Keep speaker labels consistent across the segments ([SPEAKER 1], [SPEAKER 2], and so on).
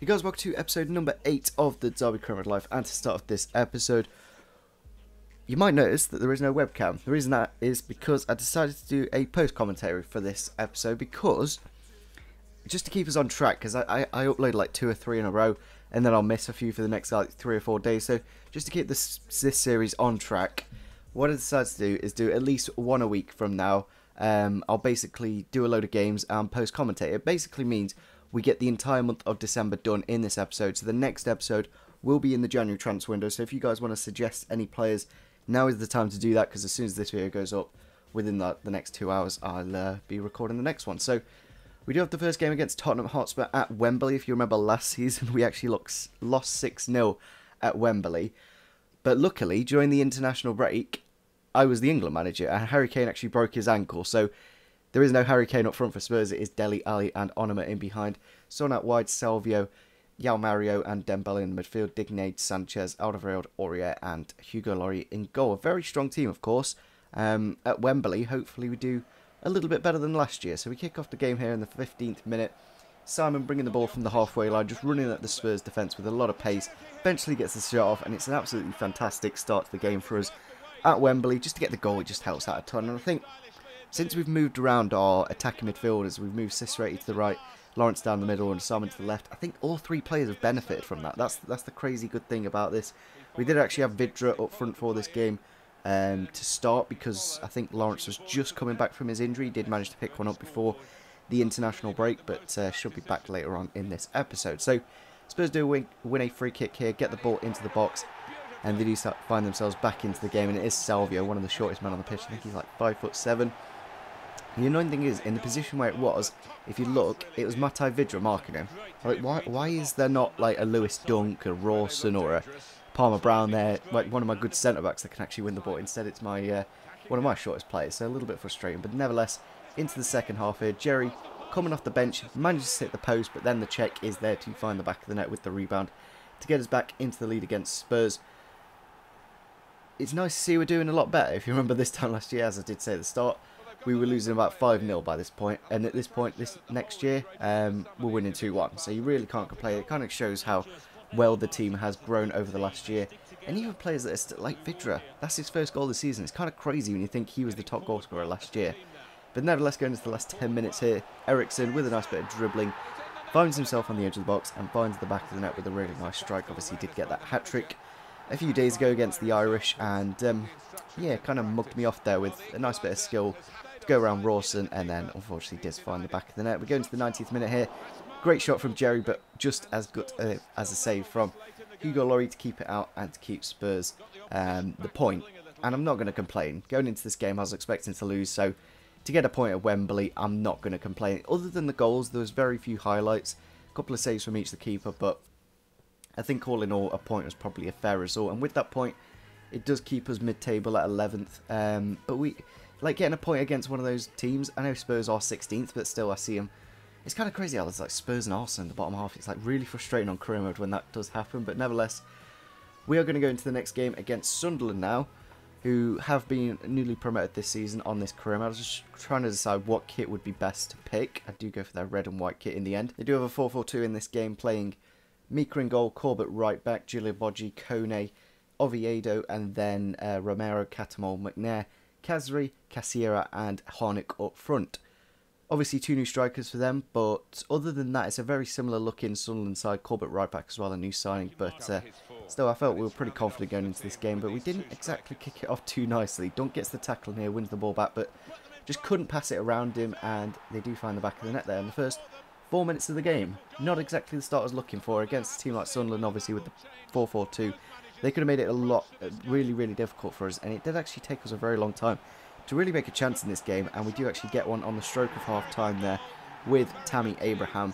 [SPEAKER 1] You guys, welcome to episode number 8 of the Derby Crime Life, and to start off this episode, you might notice that there is no webcam. The reason that is because I decided to do a post commentary for this episode, because just to keep us on track, because I upload like 2 or 3 in a row, and then I'll miss a few for the next like 3 or 4 days. So just to keep this series on track, what I decided to do is do at least one a week from now. I'll basically do a load of games and post commentate. It basically means we get the entire month of December done in this episode. So the next episode will be in the January transfer window. So if you guys want to suggest any players, now is the time to do that, because as soon as this video goes up, within the next 2 hours, I'll be recording the next one. So we do have the first game against Tottenham Hotspur at Wembley. If you remember last season, we actually lost 6-0 at Wembley. But luckily, during the international break, I was the England manager, and Harry Kane actually broke his ankle. So there is no Harry Kane up front for Spurs. It is Dele Alli and Onana in behind. Son out wide, Salvio, Yao Mario and Dembele in the midfield. Digne, Sanchez, Alderweireld, Aurier and Hugo Lloris in goal. A very strong team, of course. At Wembley, hopefully we do a little bit better than last year. So we kick off the game here in the 15th minute. Simon bringing the ball from the halfway line, just running at the Spurs defence with a lot of pace. Eventually gets the shot off, and it's an absolutely fantastic start to the game for us at Wembley. Just to get the goal, it just helps out a ton. And I think since we've moved around our attacking midfielders, we've moved Cicerati to the right, Lawrence down the middle and Simon to the left, I think all 3 players have benefited from that. That's the crazy good thing about this. We did actually have Vidra up front for this game to start, because I think Lawrence was just coming back from his injury. He did manage to pick one up before the international break, but should be back later on in this episode. So Spurs do win a free kick here, get the ball into the box, and they do find themselves back into the game. And it is Salvio, one of the shortest men on the pitch. I think he's like 5'7". The annoying thing is, in the position where it was, if you look, it was Matai Vidra marking him. Like, why is there not like a Lewis Dunk, a Rawson, or a Palmer Brown there, like one of my good centre-backs that can actually win the ball? Instead, it's my one of my shortest players, so a little bit frustrating. But nevertheless, into the second half here, Jerry, coming off the bench, manages to hit the post, but then the check is there to find the back of the net with the rebound to get us back into the lead against Spurs. It's nice to see we're doing a lot better. If you remember this time last year, as I did say at the start, we were losing about 5-0 by this point, and at this point, this next year, we're winning 2-1. So you really can't complain. It kind of shows how well the team has grown over the last year. And even players that are still, like Vidra, that's his first goal of the season. It's kind of crazy when you think he was the top goal scorer last year. But nevertheless, going into the last 10 minutes here, Eriksson, with a nice bit of dribbling, finds himself on the edge of the box and finds the back of the net with a really nice strike. Obviously, he did get that hat-trick a few days ago against the Irish, and yeah, kind of mugged me off there with a nice bit of skill to go around Rawson, and then unfortunately did find the back of the net. We go into the 90th minute here. Great shot from Jerry, but just as good as a save from Hugo Lloris to keep it out and to keep Spurs the point. And I'm not going to complain. Going into this game, I was expecting to lose, so to get a point at Wembley, I'm not going to complain. Other than the goals, there was very few highlights. A couple of saves from each the keeper, but I think all in all, a point was probably a fair result. And with that point, it does keep us mid-table at 11th. But we, like, getting a point against one of those teams. I know Spurs are 16th, but still I see them. It's kind of crazy how there's like Spurs and Arsenal in the bottom half. It's like really frustrating on career mode when that does happen. But nevertheless, we are going to go into the next game against Sunderland now, who have been newly promoted this season on this career mode. I was just trying to decide what kit would be best to pick. I do go for their red and white kit in the end. They do have a 4-4-2 in this game, playing Mika in goal, Corbett right back, Giulio Boggi, Kone, Oviedo, and then Romero, Catamol, McNair, Kazri, Cassiera, and Harnick up front. Obviously 2 new strikers for them, but other than that, it's a very similar looking Sunderland side. Corbett right back as well, a new signing, but still I felt we were pretty confident going into this game, but we didn't exactly kick it off too nicely. Dunk gets the tackle in here, wins the ball back, but just couldn't pass it around him, and they do find the back of the net there in the first 4 minutes of the game. Not exactly the start I was looking for against a team like Sunderland, obviously with the 4-4-2. They could have made it a lot, really, really difficult for us, and it did actually take us a very long time to really make a chance in this game, and we do actually get one on the stroke of half time there with Tammy Abraham.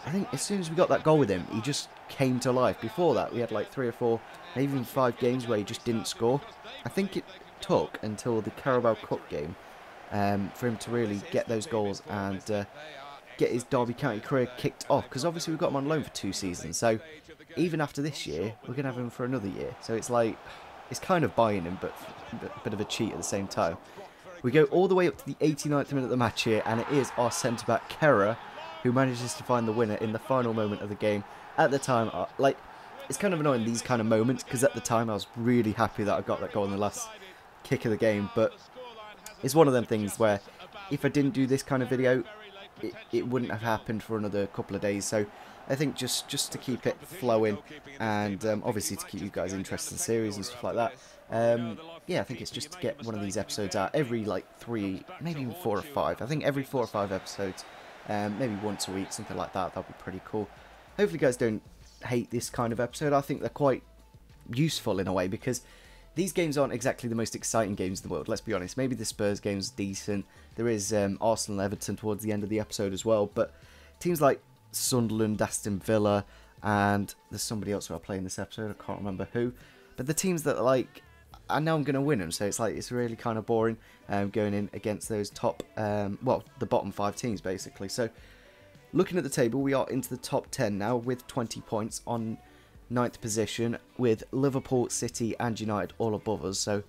[SPEAKER 1] I think as soon as we got that goal with him, he just came to life. Before that, we had like 3 or 4, maybe even 5 games where he just didn't score. I think it took until the Carabao Cup game for him to really get those goals and get his Derby County career kicked off, because obviously we've got him on loan for 2 seasons, so even after this year, we're going to have him for another year. So it's like, it's kind of buying him, but a bit of a cheat at the same time. We go all the way up to the 89th minute of the match here, and it is our centre-back, Kera, who manages to find the winner in the final moment of the game. At the time, like, it's kind of annoying, these kind of moments, because at the time I was really happy that I got that goal in the last kick of the game, but it's one of them things where if I didn't do this kind of video, it wouldn't have happened for another couple of days. So I think just to keep it flowing, and obviously to keep you guys interested in the series and stuff like that, yeah, I think it's just to get one of these episodes out every like 3, maybe even 4 or 5. I think every 4 or 5 episodes, maybe once a week, something like that. That'd be pretty cool. Hopefully you guys don't hate this kind of episode. I think they're quite useful in a way, because these games aren't exactly the most exciting games in the world, let's be honest. Maybe the Spurs game's decent. There is Arsenal and Everton towards the end of the episode as well, but teams like Sunderland, Aston Villa, and there's somebody else who I play in this episode, I can't remember who, but the teams that, like, I know I'm going to win them, so it's like, it's really kind of boring going in against those top, well, the bottom 5 teams basically. So looking at the table, we are into the top 10 now with 20 points on 9th position, with Liverpool, City and United all above us. So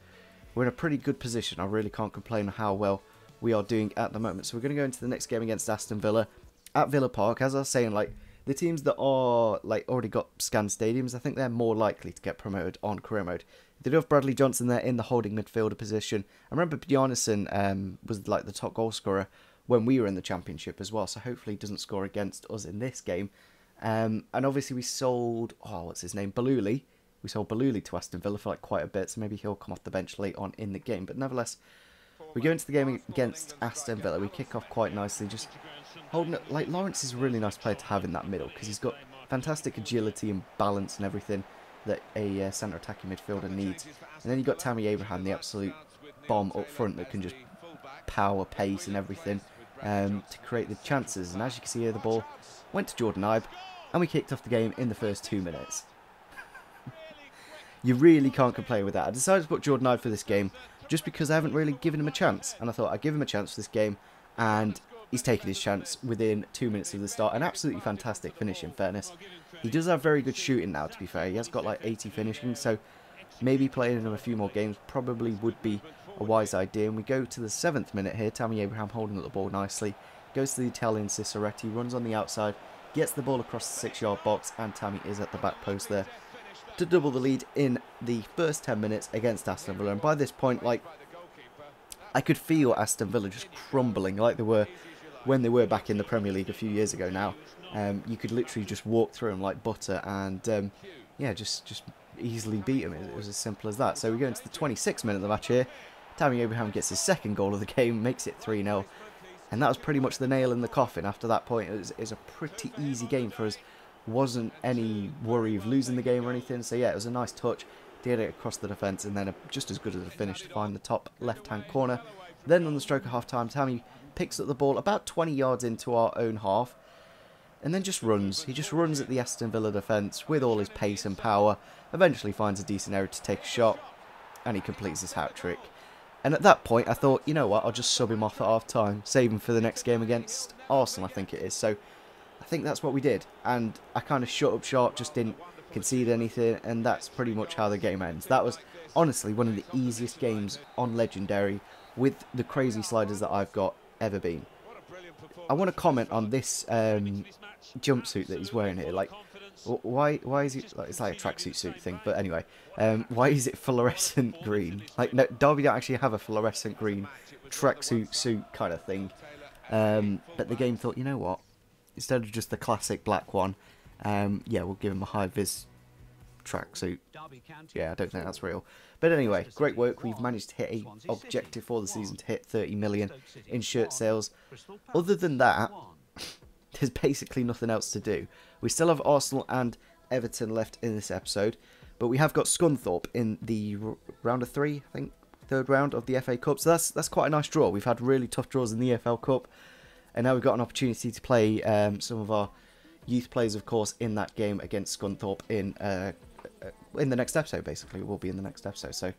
[SPEAKER 1] we're in a pretty good position. I really can't complain on how well we are doing at the moment. So we're going to go into the next game against Aston Villa at Villa Park. As I was saying, like, the teams that are like already got scanned stadiums, I think they're more likely to get promoted on career mode. They do have Bradley Johnson there in the holding midfielder position. I remember Bjarnason was like the top goal scorer when we were in the Championship as well, so hopefully he doesn't score against us in this game. And obviously we sold, what's his name, Baluli. We sold Baluli to Aston Villa for like quite a bit, so maybe he'll come off the bench late on in the game. But nevertheless, we go into the game against Aston Villa. We kick off quite nicely, just holding it. Like, Lawrence is a really nice player to have in that middle, because he's got fantastic agility and balance and everything that a centre attacking midfielder needs. And then you've got Tammy Abraham, the absolute bomb up front that can just power, pace and everything to create the chances. And as you can see here, the ball went to Jordan Ibe, and we kicked off the game in the first 2 minutes. You really can't complain with that. I decided to put Jordan Ibe for this game just because I haven't really given him a chance, and I thought I'd give him a chance for this game, and he's taken his chance within 2 minutes of the start. An absolutely fantastic finish, in fairness. He does have very good shooting now, to be fair. He has got like 80 finishing, so maybe playing him a few more games probably would be a wise idea. And we go to the 7th minute here. Tammy Abraham holding up the ball nicely. Goes to the Italian Ciceretti, runs on the outside, gets the ball across the 6-yard box, and Tammy is at the back post there to double the lead in the first 10 minutes against Aston Villa. And by this point, like, I could feel Aston Villa just crumbling like they were when they were back in the Premier League a few years ago now. You could literally just walk through them like butter and, yeah, just easily beat them. It was as simple as that. So we go into the 26th minute of the match here. Tammy Abraham gets his second goal of the game, makes it 3-0. And that was pretty much the nail in the coffin. After that point, it was a pretty easy game for us. Wasn't any worry of losing the game or anything. So yeah, it was a nice touch. Did it across the defence, and then just as good as a finish to find the top left-hand corner. Then on the stroke of half-time, Tammy picks up the ball about 20 yards into our own half, and then just runs. He just runs at the Aston Villa defence with all his pace and power. Eventually finds a decent area to take a shot, and he completes his hat-trick. And at that point, I thought, you know what, I'll just sub him off at half-time, save him for the next game against Arsenal, I think it is. So I think that's what we did, and I kind of shut up short, just didn't concede anything, and that's pretty much how the game ends. That was honestly one of the easiest games on Legendary with the crazy sliders that I've got ever been. I want to comment on this jumpsuit that he's wearing here. Like, why is it? Like, it's like a tracksuit suit thing, but anyway, why is it fluorescent green? Like, no, Derby don't actually have a fluorescent green tracksuit suit kind of thing. But the game thought, you know what? Instead of just the classic black one, yeah, we'll give him a high-vis tracksuit. Yeah, I don't think that's real. But anyway, great work. We've managed to hit a objective for the season to hit 30 million in shirt sales. Other than that, there's basically nothing else to do. We still have Arsenal and Everton left in this episode, but we have got Scunthorpe in the round of 3, I think, 3rd round of the FA Cup. So that's quite a nice draw. We've had really tough draws in the EFL Cup, and now we've got an opportunity to play some of our youth players, of course, in that game against Scunthorpe in the next episode. Basically, it will be in the next episode. So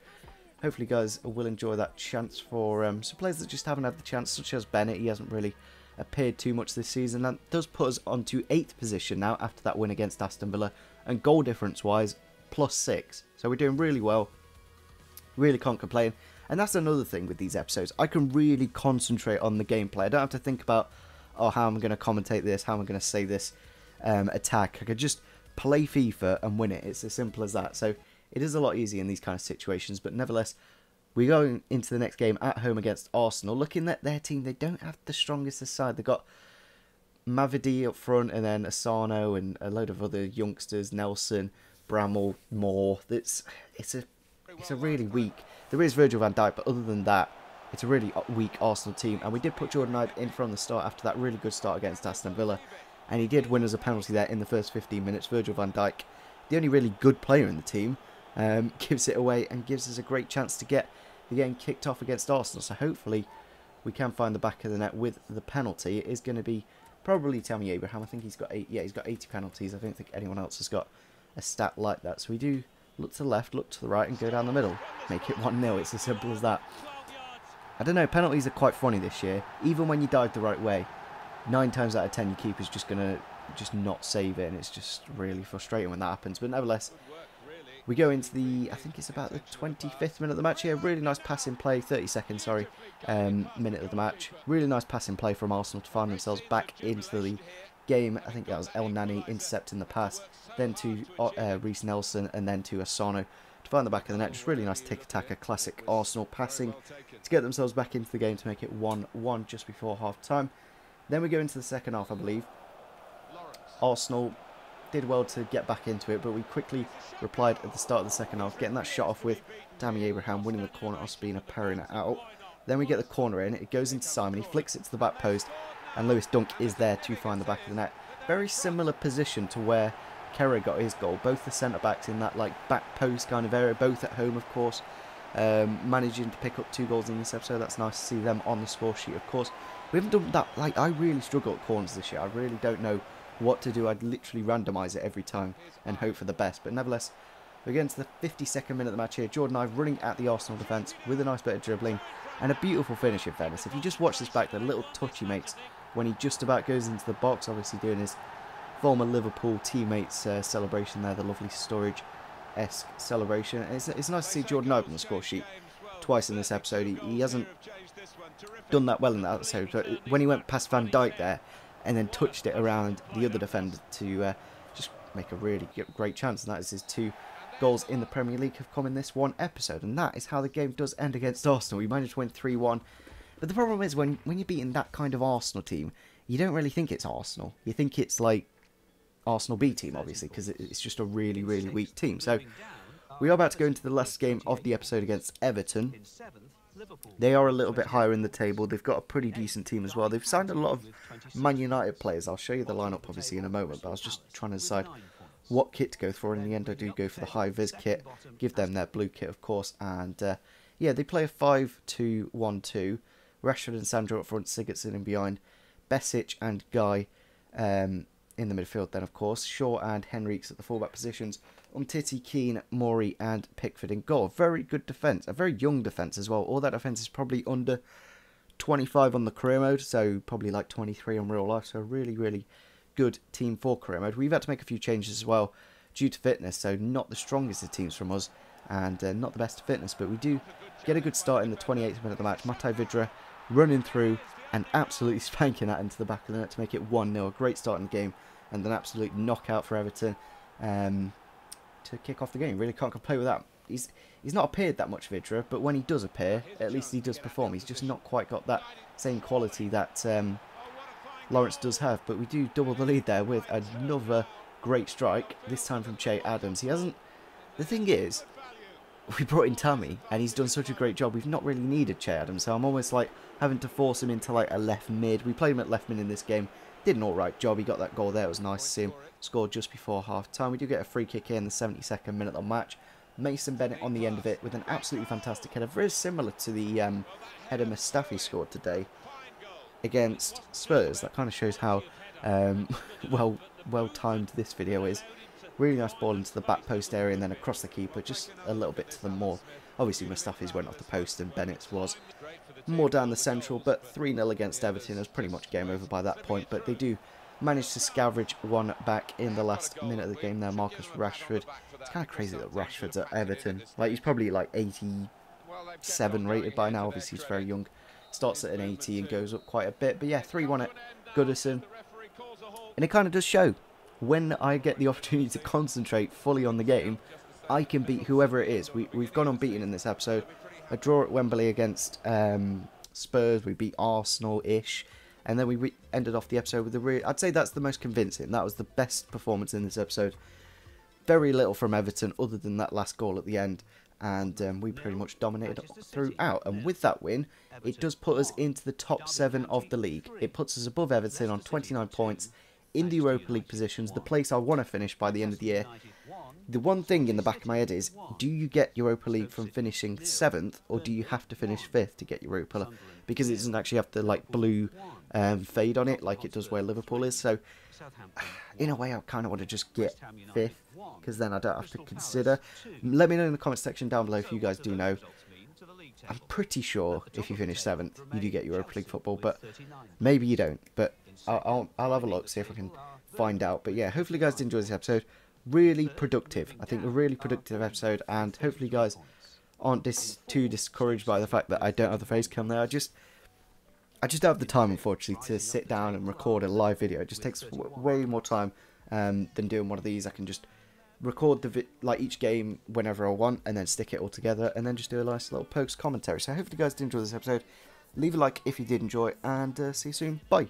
[SPEAKER 1] hopefully, you guys will enjoy that chance for some players that just haven't had the chance, such as Bennett. He hasn't really appeared too much this season. That does put us onto 8th position now after that win against Aston Villa, and goal difference wise, +6. So we're doing really well. Really can't complain. And that's another thing with these episodes. I can really concentrate on the gameplay. I don't have to think about, oh, how am I going to commentate this, how am I going to say this attack. I could just play FIFA and win it. It's as simple as that. So it is a lot easier in these kind of situations, but nevertheless, we go into the next game at home against Arsenal. Looking at their team, they don't have the strongest side. They've got Mavidi up front, and then Asano and a load of other youngsters, Nelson, Bramall, Moore. It's a really weak. There is Virgil van Dijk, but other than that, it's a really weak Arsenal team. And we did put Jordan Ibe in from the start after that really good start against Aston Villa, and he did win us a penalty there in the first 15 minutes. Virgil van Dijk, the only really good player in the team, gives it away and gives us a great chance to get the game kicked off against Arsenal. So hopefully we can find the back of the net with the penalty. It is going to be probably Tammy Abraham. I think he's got he's got 80 penalties. I don't think anyone else has got a stat like that. So we do look to the left, look to the right, and go down the middle. Make it 1-0. It's as simple as that. I don't know, penalties are quite funny this year. Even when you dive the right way, 9 times out of 10 your keeper's just going to not save it, and it's just really frustrating when that happens. But nevertheless, we go into the, I think it's about the 25th minute of the match here. Really nice passing play, 32nd, sorry, minute of the match. Really nice passing play from Arsenal to find themselves back into the game. I think that was El Nani intercepting the pass, then to Reece Nelson, and then to Asano to find the back of the net. Just really nice tick-attacker, classic Arsenal passing to get themselves back into the game to make it 1-1 just before half-time. Then we go into the second half, I believe. Arsenal did well to get back into it, but we quickly replied at the start of the second half, getting that shot off with Tammy Abraham winning the corner, Ospina parrying it out. Then we get the corner in, it goes into Simon, he flicks it to the back post, and Lewis Dunk is there to find the back of the net. Very similar position to where Kerr got his goal, both the centre-backs in that like back post kind of area, both at home of course, managing to pick up 2 goals in this episode. That's nice to see them on the score sheet of course. We haven't done that, like I really struggle at corners this year, I really don't know what to do. I'd literally randomise it every time and hope for the best. But nevertheless, we get into the 52nd minute of the match here. Jordan Ibe running at the Arsenal defence with a nice bit of dribbling and a beautiful finish in fairness. If you just watch this back, the little touch he makes when he just about goes into the box, obviously doing his former Liverpool teammates celebration there, the lovely Sturridge-esque celebration. It's nice to see Jordan Ibe on the score sheet twice in this episode. He hasn't done that well in that episode, but when he went past Van Dijk there, and then touched it around the other defender to just make a really great chance. And that is his 2 goals in the Premier League have come in this one episode. And that is how the game does end against Arsenal. We managed to win 3-1. But the problem is when you're beating that kind of Arsenal team, you don't really think it's Arsenal. You think it's like Arsenal B team, obviously, because it's just a really, really weak team. So we are about to go into the last game of the episode against Everton. They are a little bit higher in the table. They've got a pretty decent team as well. They've signed a lot of Man United players. I'll show you the lineup obviously in a moment, but I was just trying to decide what kit to go for. In the end, I do go for the high-vis kit, give them their blue kit, of course, and yeah, they play a 5-2-1-2. Rashford and Sandro up front, Sigurdsson in behind, Besic and Guy in the midfield then, of course. Shaw and Henriques at the fullback positions. Umtiti, Keane, Mori and Pickford in goal. Very good defence. A very young defence as well. All that defence is probably under 25 on the career mode, so probably like 23 on real life. So a really, really good team for career mode. We've had to make a few changes as well due to fitness, so not the strongest of teams from us and not the best fitness, but we do get a good start in the 28th minute of the match. Matai Vidra running through and absolutely spanking that into the back of the net to make it 1-0. A great start in the game and an absolute knockout for Everton. To kick off the game. Really can't complain with that. He's not appeared that much, Vidra, but when he does appear, at least he does perform. He's just not quite got that same quality that Lawrence does have. But we do double the lead there with another great strike, this time from Che Adams. He hasn't... The thing is, we brought in Tammy, and he's done such a great job. We've not really needed Che Adams, so I'm almost like having to force him into like a left mid. We played him at left mid in this game. Did an alright job. He got that goal there. It was nice to see him score just before half time. We do get a free kick here in the 72nd minute of the match. Mason Bennett on the end of it with an absolutely fantastic header. Very similar to the header Mustafi scored today against Spurs. That kind of shows how well timed this video is. Really nice ball into the back post area and then across the keeper. Just a little bit to the more. Obviously Mustafi's went off the post and Bennett's was more down the central, but 3-0 against Everton. It was pretty much game over by that point, but they do manage to scavenge one back in the last minute of the game there. Marcus Rashford. It's kind of crazy that Rashford's at Everton. Like, he's probably like 87 rated by now. Obviously he's very young starts at an 80 and goes up quite a bit. But yeah, 3-1 at Goodison. And it kind of does show, when I get the opportunity to concentrate fully on the game, I can beat whoever it is. We've gone unbeaten in this episode. A draw at Wembley against Spurs. We beat Arsenal-ish. And then we ended off the episode with I'd say that's the most convincing. That was the best performance in this episode. Very little from Everton other than that last goal at the end. And we pretty much dominated throughout. And with that win, it does put us into the top 7 of the league. It puts us above Everton on 29 points in the Europa League positions, the place I want to finish by the end of the year. The one thing in the back of my head is, do you get Europa League from finishing 7th, or do you have to finish 5th to get Europa? Because it doesn't actually have the like blue fade on it like it does where Liverpool is. So in a way, I kind of want to just get 5th, because then I don't have to consider. Let me know in the comment section down below if you guys do know. I'm pretty sure if you finish 7th, you do get Europa League football, but maybe you don't. But I'll have a look, see if I can find out. But yeah, hopefully you guys did enjoy this episode. Really productive. I think a really productive episode, and hopefully you guys aren't too discouraged by the fact that I don't have the face cam there. I just don't have the time, unfortunately, to sit down and record a live video. It just takes way more time than doing one of these. I can just record each game whenever I want, and then stick it all together, and then just do a nice little post commentary. So hopefully you guys did enjoy this episode. Leave a like if you did enjoy, and see you soon. Bye.